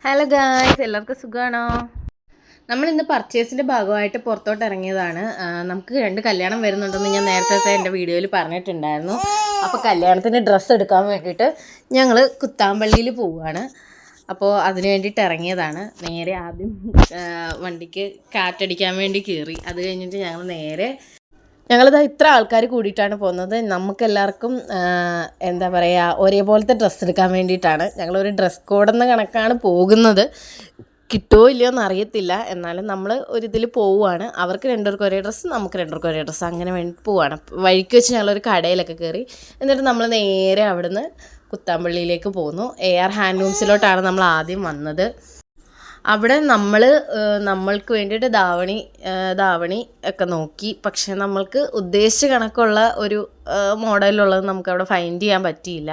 Hello guys, എല്ലാവർക്കും സുഖമാണോ? നമ്മളിന്ന് പർച്ചേസിൻ്റെ ഭാഗമായിട്ട് പുറത്തോട്ട് ഇറങ്ങിയതാണ്. നമുക്ക് 2 കല്യാണം വരുന്നുണ്ടെന്ന് ഞാൻ നേരത്തെ എൻ്റെ വീഡിയോയിൽ പറഞ്ഞിട്ടുണ്ടായിരുന്നു. അപ്പോൾ കല്യാണത്തിന് ഡ്രസ്സ് എടുക്കാൻ വേണ്ടിയിട്ട് ഞങ്ങൾ കുത്താമ്പള്ളിയിൽ പോവുകയാണ്. അപ്പോൾ അതിന് വേണ്ടിയിട്ട് ഇറങ്ങിയതാണ്. നേരെ ആദ്യം വണ്ടിക്ക് കാറ്റടിക്കാൻ വേണ്ടി കയറി. അത് കഴിഞ്ഞിട്ട് ഞങ്ങളിതാ ഇത്ര ആൾക്കാർ കൂടിയിട്ടാണ് പോകുന്നത്. നമുക്കെല്ലാവർക്കും എന്താ പറയുക, ഒരേപോലത്തെ ഡ്രസ്സ് എടുക്കാൻ വേണ്ടിയിട്ടാണ്. ഞങ്ങളൊരു ഡ്രസ് കോഡെന്ന കണക്കാണ് പോകുന്നത്. കിട്ടുമോ ഇല്ലയോ എന്നറിയത്തില്ല. എന്നാലും നമ്മൾ ഒരിതിൽ പോവുകയാണ്. അവർക്ക് 2 പേർക്കും ഒരേ ഡ്രസ്സ്, നമുക്ക് 2 പേർക്കും ഒരേ ഡ്രസ്സ്, അങ്ങനെ വേണ്ടി പോവുകയാണ്. വഴിക്ക് വെച്ച് ഞങ്ങളൊരു കടയിലൊക്കെ കയറി. എന്നിട്ട് നമ്മൾ നേരെ അവിടുന്ന് കുത്താമ്പള്ളിയിലേക്ക് പോന്നു. AR ഹാൻഡ്ലൂംസിലോട്ടാണ് നമ്മൾ ആദ്യം വന്നത്. അവിടെ നമ്മൾക്ക് വേണ്ടിയിട്ട് ധാവണി ഒക്കെ നോക്കി. പക്ഷെ നമ്മൾക്ക് ഉദ്ദേശിച്ച കണക്കുള്ള ഒരു മോഡലുള്ളത് നമുക്കവിടെ ഫൈൻഡ് ചെയ്യാൻ പറ്റിയില്ല.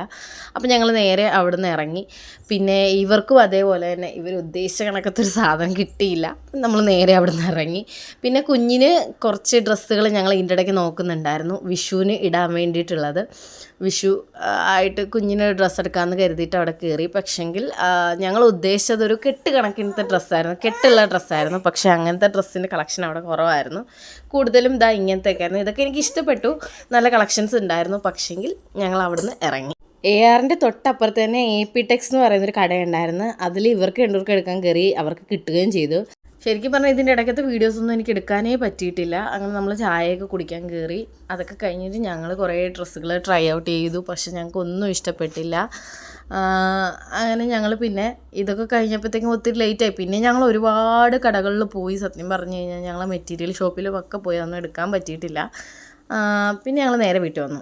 അപ്പം ഞങ്ങൾ നേരെ അവിടെ നിന്ന് ഇറങ്ങി. പിന്നെ ഇവർക്കും അതേപോലെ തന്നെ ഇവർ ഉദ്ദേശിച്ച കണക്കത്തെ ഒരു സാധനം കിട്ടിയില്ല. നമ്മൾ നേരെ അവിടെ നിന്ന് ഇറങ്ങി. പിന്നെ കുഞ്ഞിന് കുറച്ച് ഡ്രസ്സുകൾ ഞങ്ങൾ ഇതിൻ്റെ ഇടയ്ക്ക് നോക്കുന്നുണ്ടായിരുന്നു, വിഷുവിന് ഇടാൻ വേണ്ടിയിട്ടുള്ളത്. വിഷു ആയിട്ട് കുഞ്ഞിന് ഡ്രസ്സ് എടുക്കാമെന്ന് കരുതിയിട്ട് അവിടെ കയറി. പക്ഷെങ്കിൽ ഞങ്ങൾ ഉദ്ദേശിച്ചത് ഒരു കെട്ട് കണക്കിനത്തെ കെട്ടുള്ള ഡ്രസ്സായിരുന്നു. പക്ഷേ അങ്ങനത്തെ ഡ്രസ്സിൻ്റെ കളക്ഷൻ അവിടെ കുറവായിരുന്നു. കൂടുതലും ഇങ്ങനത്തെയൊക്കെ ആയിരുന്നു. ഇതൊക്കെ എനിക്ക് ഇഷ്ടപ്പെട്ടു, നല്ല കളക്ഷൻസ് ഉണ്ടായിരുന്നു. പക്ഷെങ്കിൽ ഞങ്ങൾ അവിടെ നിന്ന് ഇറങ്ങി. ARൻ്റെ തൊട്ടപ്പുറത്ത് തന്നെ AP ടെക്സ് എന്ന് പറയുന്നൊരു കടയുണ്ടായിരുന്നു. അതിൽ ഇവർക്ക് 2 പേർക്ക് എടുക്കാൻ കയറി. അവർക്ക് കിട്ടുകയും ചെയ്തു. ശരിക്കും പറഞ്ഞാൽ ഇതിൻ്റെ ഇടയ്ക്കത്തെ വീഡിയോസൊന്നും എനിക്ക് എടുക്കാനേ പറ്റിയിട്ടില്ല. അങ്ങനെ നമ്മൾ ചായയൊക്കെ കുടിക്കാൻ കയറി. അതൊക്കെ കഴിഞ്ഞിട്ട് ഞങ്ങൾ കുറേ ഡ്രസ്സുകൾ ട്രൈ ഔട്ട് ചെയ്തു. പക്ഷെ ഞങ്ങൾക്കൊന്നും ഇഷ്ടപ്പെട്ടില്ല. അങ്ങനെ ഞങ്ങൾ പിന്നെ ഇതൊക്കെ കഴിഞ്ഞപ്പോഴത്തേക്കും ഒത്തിരി ലേറ്റായി. പിന്നെ ഞങ്ങൾ ഒരുപാട് കടകളിൽ പോയി. സത്യം പറഞ്ഞു കഴിഞ്ഞാൽ ഞങ്ങൾ മെറ്റീരിയൽ ഷോപ്പിലും ഒക്കെ പോയി, അതൊന്നും എടുക്കാൻ പറ്റിയിട്ടില്ല. പിന്നെ ഞങ്ങൾ നേരെ വീട്ടിൽ വന്നു.